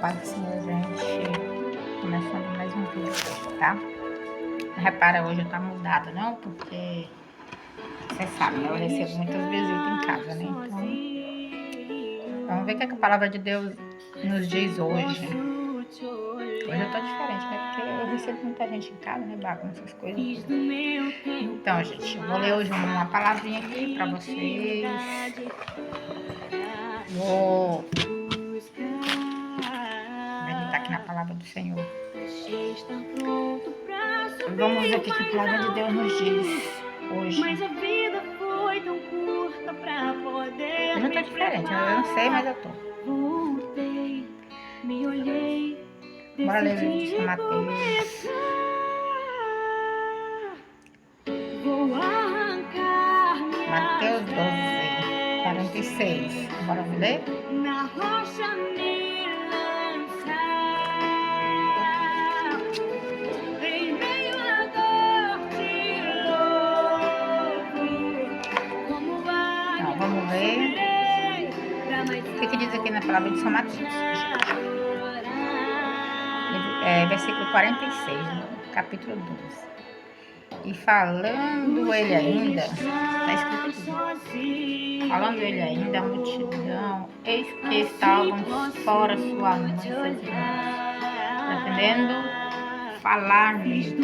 Paz do Senhor, gente. Começando mais um vídeo hoje, tá? Repara, hoje tá mudado, não? Porque você sabe, né? Eu recebo muitas visitas em casa, né? Então, vamos ver o que a palavra de Deus nos diz hoje. Hoje eu tô diferente, né? Porque eu recebo muita gente em casa, né? Bagunça, essas coisas. Então, gente, eu vou ler hoje uma palavrinha aqui pra vocês. Vou meditar aqui na palavra do Senhor. Vamos ver o que a palavra de Deus nos diz hoje. Mas a vida foi tão curta pra poder. Eu já tô diferente, eu não sei, mas eu tô. Voltei, me olhei. Bora ler o livro de São Mateus. Vou arrancar Mateus 12, 46. Bora ler? na rocha me lançar. Em meio à dor te louvo. Como vai? Então, vamos ver o que diz aqui na palavra de São Mateus. Versículo 46, capítulo 12. E falando ele ainda, está escrito aqui, falando ele ainda, a multidão, eis que estavam fora sua mãe e seus irmãos, pretendendo falar-lhe.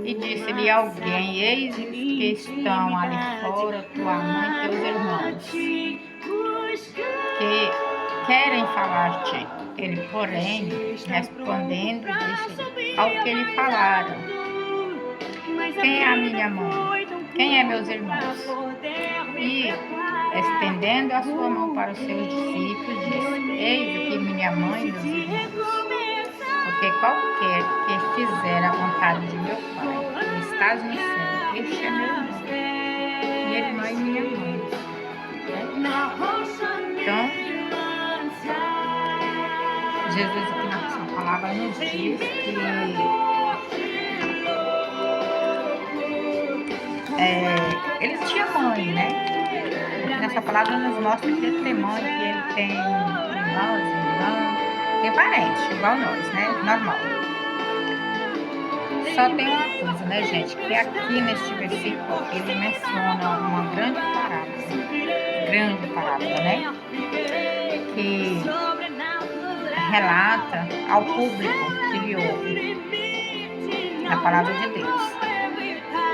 E disse-lhe alguém, eis que estão ali fora tua mãe e teus irmãos, que querem falar-te. Ele, porém, respondendo, disse ao que lhe falaram, quem é a minha mãe? Quem é meus irmãos? E, estendendo a sua mão para os seus discípulos, disse, eis aqui minha mãe e meus irmãos. Porque qualquer que fizer a vontade de meu Pai, que estás no céu, este é meu irmão. E ele não é minha mãe. Então, Jesus aqui na sua palavra nos diz que ele tinha mãe, né? Nessa palavra nos mostra que ele tem mãe, que ele tem irmãos, tem parentes, igual nós, né? Normal. Só tem uma coisa, né, gente? Que aqui neste versículo ele menciona uma grande parábola, né? Que relata ao público que lhe ouve a palavra de Deus.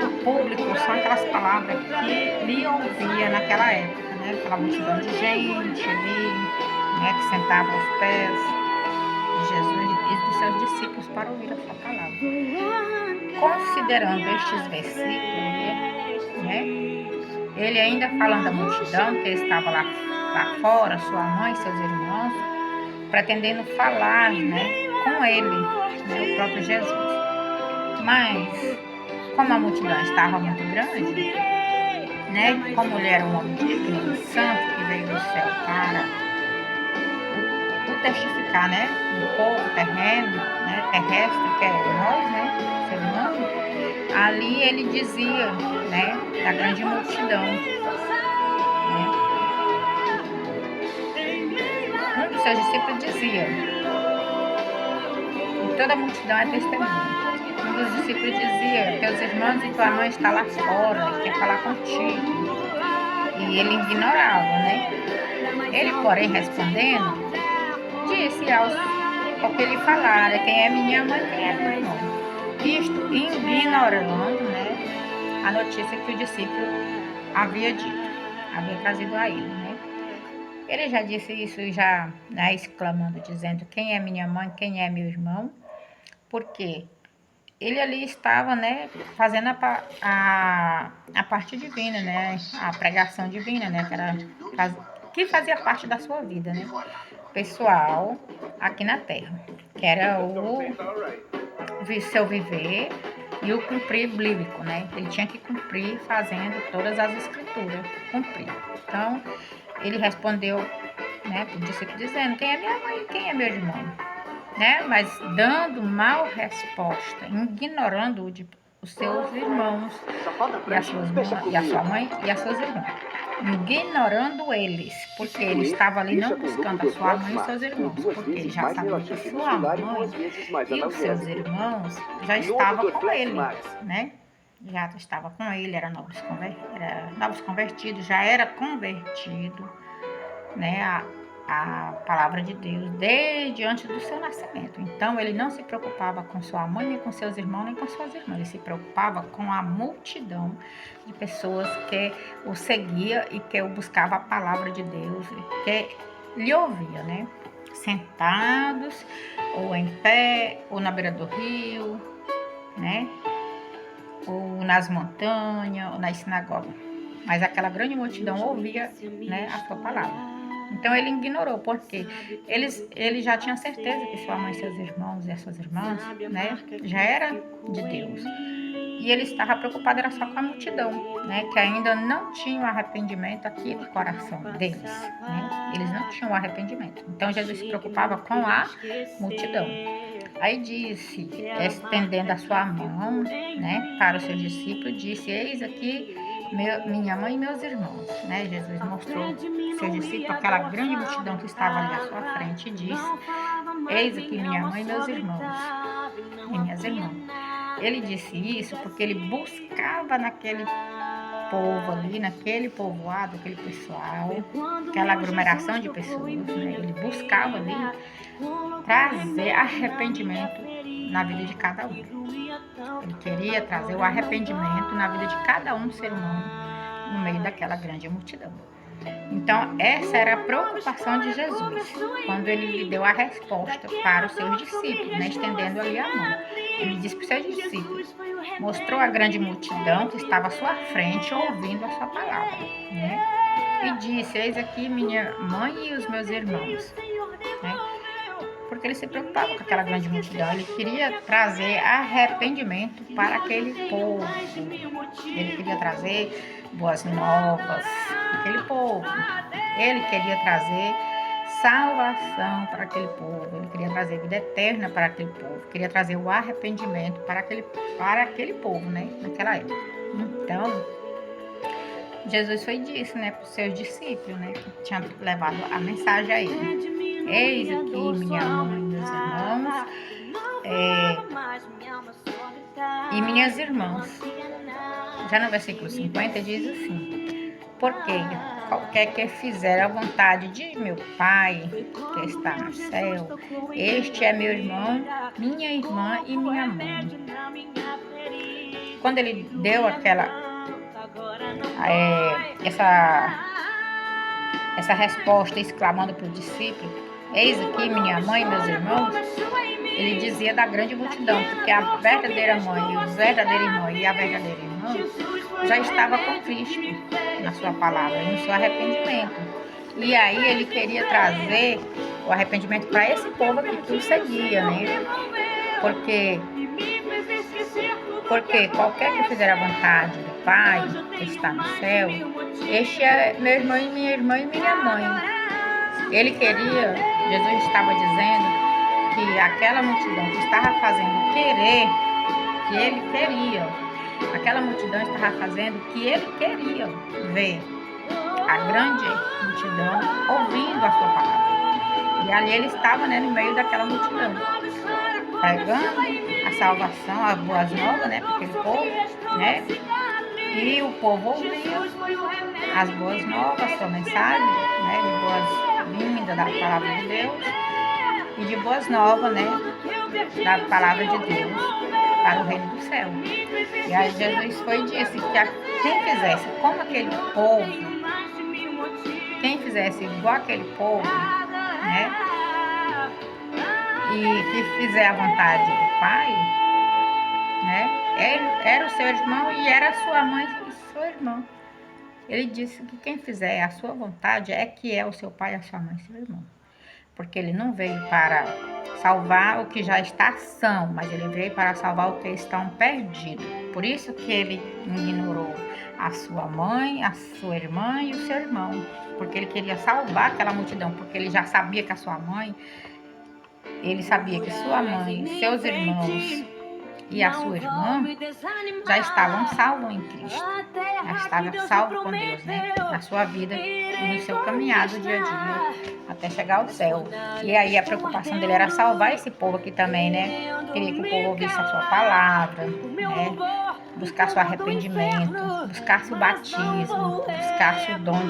O público são aquelas palavras que lhe ouvia naquela época, né? Aquela multidão de gente ali, né? Que sentava aos pés de Jesus e de seus discípulos para ouvir a sua palavra. Considerando estes versículos, né? Ele ainda falando da multidão que estava lá fora, sua mãe e seus irmãos, pretendendo falar, né? Com ele, né? O próprio Jesus. Mas como a multidão estava muito grande, né? Como ele era um homem digno, santo, que veio do céu para o testificar, né? Do povo terreno, né? Terrestre, que é nós, né? Ser humano. Ali ele dizia, né? Da grande multidão, né? Um dos seus discípulos dizia, e toda a multidão é testemunha. Um dos discípulos dizia, teus irmãos e tua mãe estão lá fora, e quer falar contigo. E ele ignorava, né? Ele, porém, respondendo, disse ao que lhe falaram, quem é minha mãe, quem é meu irmão. Isto ignorando, né, a notícia que o discípulo havia dito, havia trazido a ele, né? Ele já disse isso, já, né, exclamando, dizendo, quem é minha mãe, quem é meu irmão, porque ele ali estava, né, fazendo a parte divina, né, a pregação divina, né, que fazia parte da sua vida, né, pessoal, aqui na Terra, que era o seu viver e o cumprir bíblico, né, ele tinha que cumprir fazendo todas as escrituras, cumprir. Então, ele respondeu, né, para o discípulo dizendo, quem é minha mãe e quem é meu irmão? Né? Mas dando mal resposta, ignorando os seus irmãos e a sua mãe e as suas irmãs. ignorando eles, porque ele estava ali não buscando a sua mãe e seus irmãos, porque ele já sabia que sua mãe e os seus irmãos já estavam com ele, né? Já estava com ele, era novos convertidos, já era convertido, né? A palavra de Deus desde antes do seu nascimento. Então ele não se preocupava com sua mãe, nem com seus irmãos, nem com suas irmãs. Ele se preocupava com a multidão de pessoas que o seguia e que o buscava a palavra de Deus, que lhe ouvia, né? Sentados, ou em pé, ou na beira do rio, né? Ou nas montanhas, ou nas sinagogas. Mas aquela grande multidão ouvia, né, a sua palavra. Então ele ignorou, porque ele já tinha certeza que sua mãe, seus irmãos e as suas irmãs, né, já era de Deus. E ele estava preocupado era só com a multidão, né, que ainda não tinha o arrependimento aqui no coração deles, né? Eles não tinham o arrependimento. Então Jesus se preocupava com a multidão. Aí disse, estendendo a sua mão, né, para os seus discípulos, disse: eis aqui minha mãe e meus irmãos, né? Jesus mostrou seus discípulos, aquela grande multidão que estava ali à sua frente, e disse: eis aqui minha mãe e meus irmãos e minhas irmãs. Ele disse isso porque ele buscava naquele povo ali, naquele povoado, aquele pessoal, aquela aglomeração de pessoas, né? Ele buscava ali trazer arrependimento na vida de cada um. Ele queria trazer o arrependimento na vida de cada um ser humano no meio daquela grande multidão. Então, essa era a preocupação de Jesus, quando ele lhe deu a resposta para os seus discípulos, né, estendendo ali a mão. Ele disse para os seus discípulos, mostrou a grande multidão que estava à sua frente, ouvindo a sua palavra, né? E disse: eis aqui minha mãe e os meus irmãos, né? Porque ele se preocupava com aquela grande multidão, ele queria trazer arrependimento para aquele povo, ele queria trazer boas novas para aquele povo, ele queria trazer salvação para aquele povo, ele queria trazer vida eterna para aquele povo, queria trazer o arrependimento para aquele povo, né, naquela época. Então, Jesus foi disso, né, para os seus discípulos, né, que tinham levado a mensagem a ele. Eis aqui minha mãe e meus irmãos, e minhas irmãs. Já no versículo 50 diz assim: porque qualquer que fizer a vontade de meu Pai, que está no céu, este é meu irmão, minha irmã e minha mãe. Quando ele deu essa resposta, exclamando para o discípulo: eis aqui minha mãe e meus irmãos, ele dizia da grande multidão, porque a verdadeira mãe e o verdadeiro irmão e a verdadeira irmã já estava com Cristo na sua palavra e no seu arrependimento. E aí ele queria trazer o arrependimento para esse povo aqui que o seguia, né? Porque qualquer que fizer a vontade do Pai que está no céu, este é meu irmão e minha irmã e minha mãe. Ele queria, Jesus estava dizendo que aquela multidão que estava fazendo querer, que ele queria, aquela multidão estava fazendo o que ele queria ver, a grande multidão ouvindo a sua palavra. E ali ele estava, né, no meio daquela multidão, pregando a salvação, as boas novas, né, para aquele povo, né, e o povo ouvia as boas novas, a sua mensagem, né, de boas-vindas da palavra de Deus e de boas novas, né, da palavra de Deus para o reino do céu. E aí Jesus foi e disse que quem fizesse como aquele povo, quem fizesse igual aquele povo, né, e que fizer a vontade do Pai, né, era o seu irmão e era a sua mãe e seu irmão. Ele disse que quem fizer a sua vontade é que é o seu pai, a sua mãe e seu irmão. Porque ele não veio para salvar o que já está são, mas ele veio para salvar o que estão perdidos. Por isso que ele ignorou a sua mãe, a sua irmã e o seu irmão. Porque ele queria salvar aquela multidão, porque ele já sabia que a sua mãe, ele sabia que sua mãe, seus irmãos e a sua irmã já estavam salvos em Cristo. Já estavam salvos com Deus, né? Na sua vida e no seu caminhado dia a dia até chegar ao céu. E aí a preocupação dele era salvar esse povo aqui também, né? Queria que o povo ouvisse a sua palavra, né? Buscasse o arrependimento, buscasse o batismo, buscasse o dom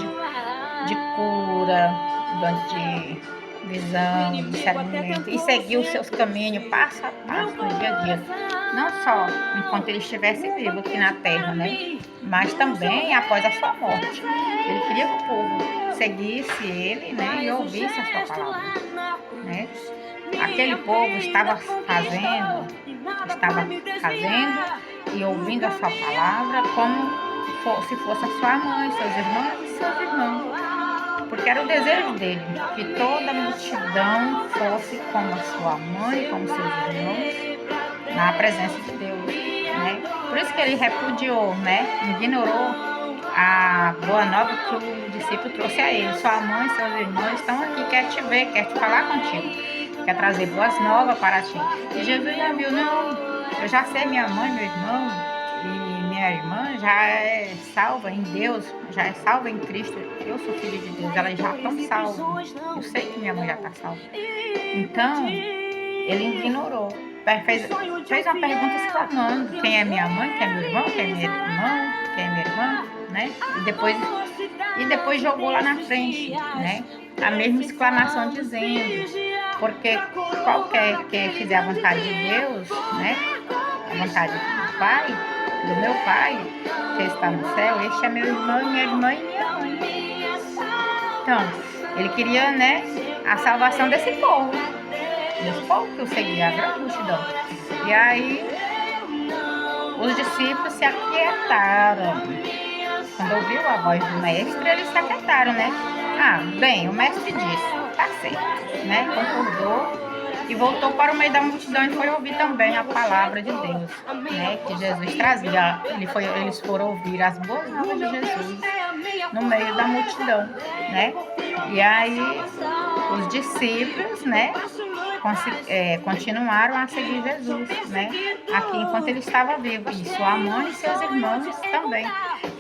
de cura, o dom de visão, discernimento, e seguir os seus caminhos passo a passo no dia a dia. Não só enquanto ele estivesse vivo aqui na terra, né? Mas também após a sua morte. Ele queria que o povo seguisse ele, né? E ouvisse a sua palavra, né? Aquele povo estava fazendo e ouvindo a sua palavra como se fosse a sua mãe, seus irmãos e seus irmãos. Porque era o desejo dele, que toda a multidão fosse como a sua mãe, como seus irmãos, na presença de Deus, né? Por isso que ele repudiou, né? Ignorou a boa nova que o discípulo trouxe a ele. Sua mãe e seus irmãos estão aqui, quer te ver, quer te falar contigo, quer trazer boas novas para ti. E Jesus já viu, não, eu já sei minha mãe, meu irmão e minha irmã já é salva em Deus, já é salva em Cristo. Eu sou filho de Deus, elas já estão salvas. Eu sei que minha mãe já está salva. Então, ele ignorou. Fez uma pergunta exclamando: quem é minha mãe, quem é meu irmão, quem é minha irmã, quem é minha irmã, né? E depois jogou lá na frente, né? A mesma exclamação dizendo: porque qualquer que fizer a vontade de Deus, né? A vontade do Pai, do meu Pai, que está no céu, este é meu irmão, minha irmã e minha mãe. Então, ele queria, né, a salvação desse povo que o seguia, a grande multidão. E aí, os discípulos se aquietaram. Quando ouviu a voz do mestre, eles se aquietaram, né? Ah, bem, o mestre disse, tá certo, né? Concordou e voltou para o meio da multidão e foi ouvir também a palavra de Deus, né? Que Jesus trazia. Eles foram ouvir as boas novas de Jesus no meio da multidão, né? E aí os discípulos, né, continuaram a seguir Jesus, né? Aqui enquanto ele estava vivo, e sua mãe e seus irmãos também,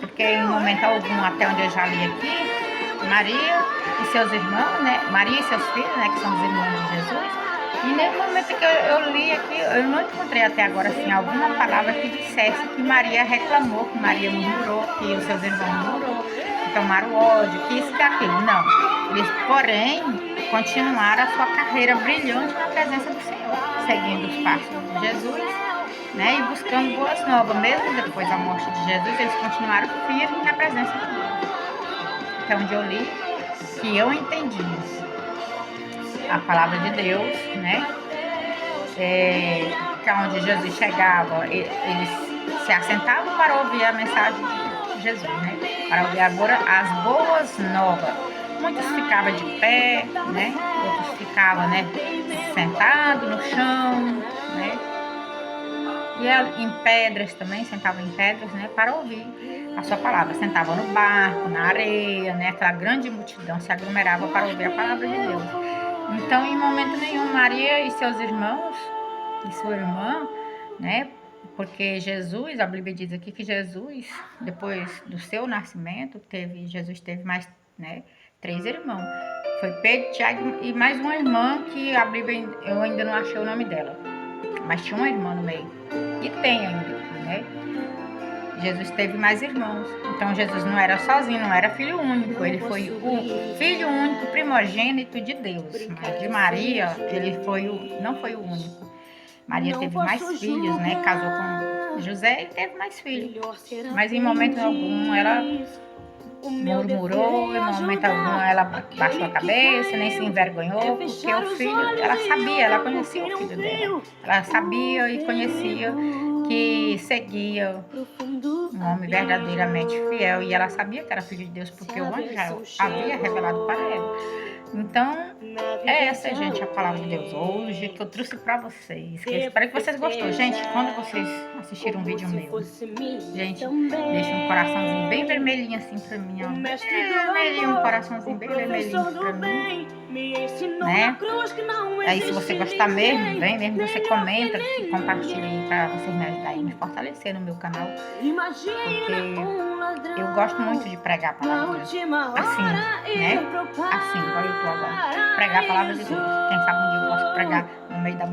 porque em momento algum, até onde eu já li aqui, Maria e seus irmãos, né? Maria e seus filhos, né, que são os irmãos de Jesus. E nesse momento que eu li aqui, eu não encontrei até agora assim alguma palavra que dissesse que Maria reclamou, que Maria murmurou, que os seus irmãos murmurou, que tomaram ódio, que isso, que aquilo. Não. Eles, porém, continuaram a sua carreira brilhante na presença do Senhor, seguindo os passos de Jesus, né, e buscando boas novas. Mesmo depois da morte de Jesus, eles continuaram firmes na presença de Deus. Até onde eu li, que eu entendi a palavra de Deus, né? Que onde Jesus chegava, eles se assentavam para ouvir a mensagem de Jesus, né? Para ouvir agora as boas novas. Muitos ficavam de pé, né? Outros ficavam, né, sentados no chão, né? E em pedras também, sentavam em pedras, né, para ouvir a sua palavra. Sentavam no barco, na areia, né? Aquela grande multidão se aglomerava para ouvir a palavra de Deus. Então, em momento nenhum, Maria e seus irmãos e sua irmã, né? Porque Jesus, a Bíblia diz aqui que Jesus, depois do seu nascimento, Jesus teve mais, né, 3 irmãos. Foi Pedro, Tiago e mais uma irmã que a Bíblia, eu ainda não achei o nome dela. Mas tinha uma irmã no meio. E tem ainda, né? Jesus teve mais irmãos. Então Jesus não era sozinho, não era filho único. Ele foi o filho único primogênito de Deus. Mas de Maria, ele não foi o único. Maria teve mais filhos, né? Casou com José e teve mais filhos. Mas em momento algum ela murmurou, em momento algum ela baixou a cabeça, nem se envergonhou, porque o filho, ela sabia, ela conhecia o filho dela. Ela sabia e conhecia que seguia um homem verdadeiramente fiel, e ela sabia que era filho de Deus, porque o anjo já havia revelado para ela. Então, É essa, gente, a palavra de Deus hoje que eu trouxe pra vocês. Espero que vocês gostou. Gente, quando vocês assistiram um vídeo meu, gente, deixa um coraçãozinho bem vermelhinho assim pra mim, ó. Vermelhinho, um coraçãozinho bem vermelhinho pra mim, né? Aí se você gostar mesmo, bem mesmo, você comenta e compartilha aí pra vocês me ajudarem a me fortalecer no meu canal. Porque eu gosto muito de pregar a palavra de Deus. Assim, né? Assim, igual eu tô agora. Pregar a palavra de Deus. Quem sabe um dia eu posso pregar no meio da